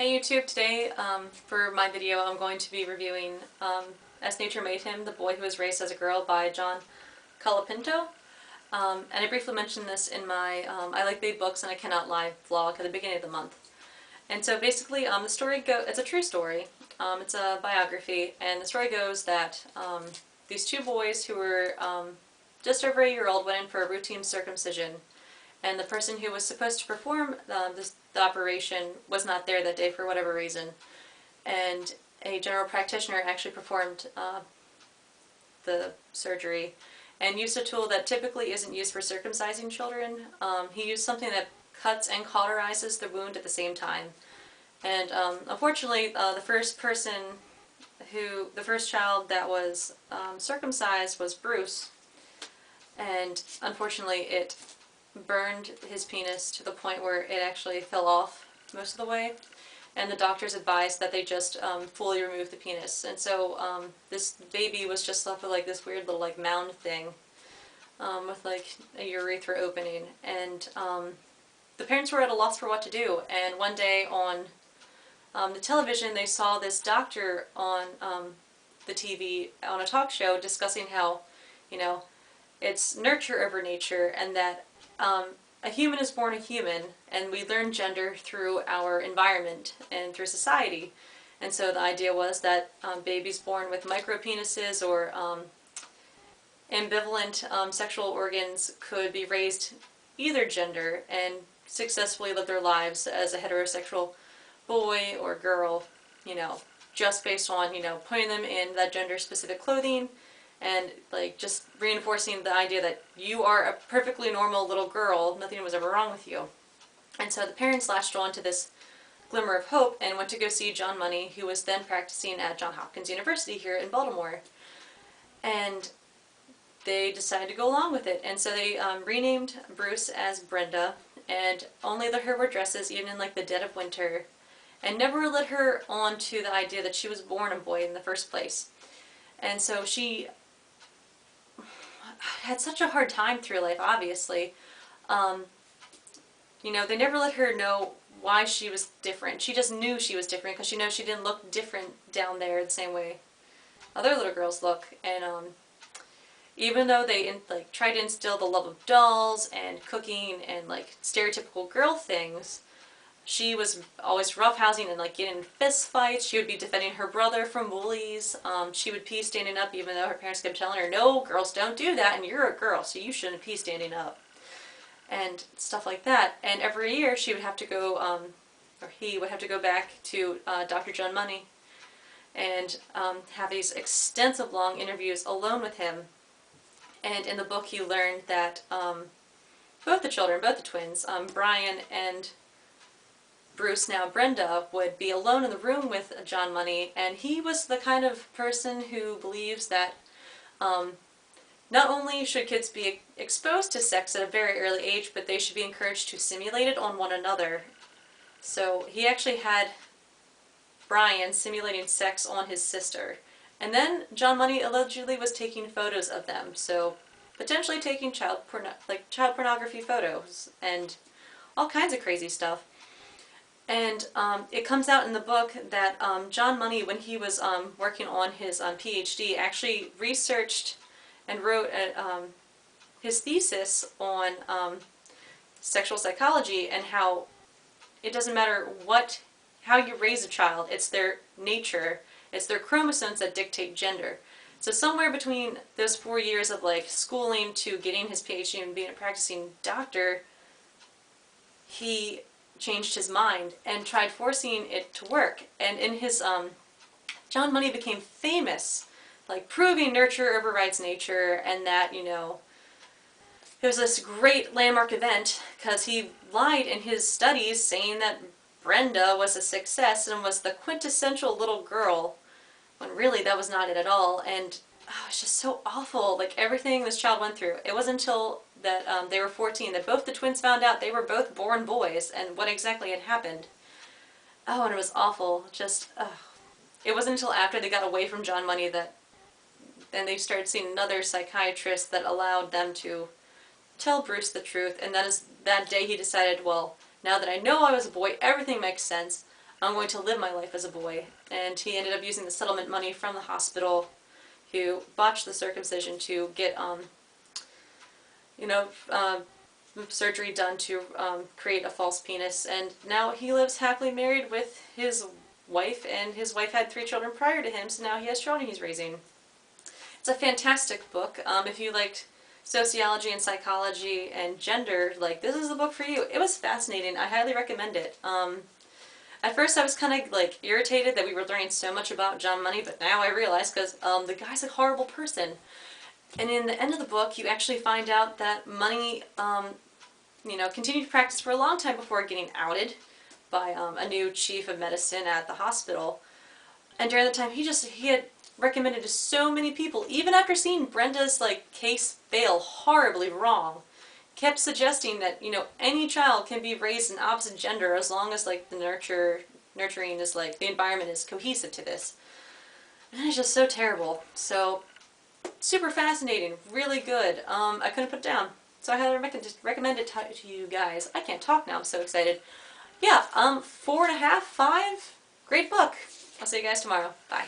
Hey YouTube, today for my video I'm going to be reviewing As Nature Made Him, The Boy Who Was Raised as a Girl by John Colapinto. And I briefly mentioned this in my I Like Big Books and I Cannot Lie vlog at the beginning of the month. And so basically the story it's a true story, it's a biography, and the story goes that these two boys who were just over a year old went in for a routine circumcision, and the person who was supposed to perform the operation was not there that day for whatever reason, and a general practitioner actually performed the surgery and used a tool that typically isn't used for circumcising children. He used something that cuts and cauterizes the wound at the same time. And unfortunately, the first child that was circumcised was Bruce, and unfortunately it burned his penis to the point where it actually fell off most of the way, and the doctors advised that they just fully remove the penis. And so this baby was just left with like this weird little like mound thing with like a urethra opening, and the parents were at a loss for what to do. And one day on the television they saw this doctor on the TV on a talk show discussing how, you know, it's nurture over nature, and that a human is born a human, and we learn gender through our environment and through society. And so the idea was that babies born with micropenises or ambivalent sexual organs could be raised either gender and successfully live their lives as a heterosexual boy or girl, you know, just based on, you know, putting them in that gender-specific clothing and like just reinforcing the idea that you are a perfectly normal little girl, nothing was ever wrong with you. And so the parents latched on to this glimmer of hope and went to go see John Money, who was then practicing at Johns Hopkins University here in Baltimore. And they decided to go along with it, and so they renamed Bruce as Brenda, and only let her wear dresses even in like the dead of winter, and never led her on to the idea that she was born a boy in the first place. And so she had such a hard time through life, obviously. You know, they never let her know why she was different. She just knew she was different because she knows she didn't look different down there the same way other little girls look. And even though they like tried to instill the love of dolls and cooking and like stereotypical girl things, she was always roughhousing and like getting in fist fights. She would be defending her brother from bullies. She would pee standing up even though her parents kept telling her, no, girls don't do that, and you're a girl, so you shouldn't pee standing up. And stuff like that. And every year she would have to go, or he would have to go back to Dr. John Money and have these extensive long interviews alone with him. And in the book he learned that both the children, both the twins, Brian and Bruce, now Brenda, would be alone in the room with John Money, and he was the kind of person who believes that not only should kids be exposed to sex at a very early age, but they should be encouraged to simulate it on one another. So he actually had Brian simulating sex on his sister. And then John Money allegedly was taking photos of them, so potentially taking child pornography photos and all kinds of crazy stuff. And it comes out in the book that John Money, when he was working on his PhD, actually researched and wrote his thesis on sexual psychology and how it doesn't matter how you raise a child, it's their nature, it's their chromosomes that dictate gender. So somewhere between those 4 years of like schooling to getting his PhD and being a practicing doctor, he changed his mind and tried forcing it to work. And in his, John Money became famous, like proving nurture overrides nature, and that, you know, it was this great landmark event because he lied in his studies saying that Brenda was a success and was the quintessential little girl, when really that was not it at all. And oh, it's just so awful, like everything this child went through. It wasn't until that they were 14 that both the twins found out they were both born boys and what exactly had happened. Oh, and it was awful. Just, it wasn't until after they got away from John Money that then they started seeing another psychiatrist that allowed them to tell Bruce the truth. And that day he decided, well, now that I know I was a boy, everything makes sense. I'm going to live my life as a boy. And he ended up using the settlement money from the hospital who botched the circumcision to get, you know, surgery done to create a false penis. And now he lives happily married with his wife, and his wife had 3 children prior to him, so now he has children he's raising. It's a fantastic book. If you liked sociology and psychology and gender, like, this is the book for you. It was fascinating. I highly recommend it. At first I was kind of like irritated that we were learning so much about John Money, but now I realize because the guy's a horrible person. And in the end of the book, you actually find out that Money, you know, continued to practice for a long time before getting outed by a new chief of medicine at the hospital. And during the time, he had recommended to so many people, even after seeing Brenda's like case fail horribly wrong, kept suggesting that, you know, any child can be raised an opposite gender as long as like the nurturing is like, the environment is cohesive to this. And it's just so terrible. So, super fascinating, really good. I couldn't put it down. So I highly recommend it to you guys. I can't talk now, I'm so excited. Yeah, 4.5, 5, great book. I'll see you guys tomorrow. Bye.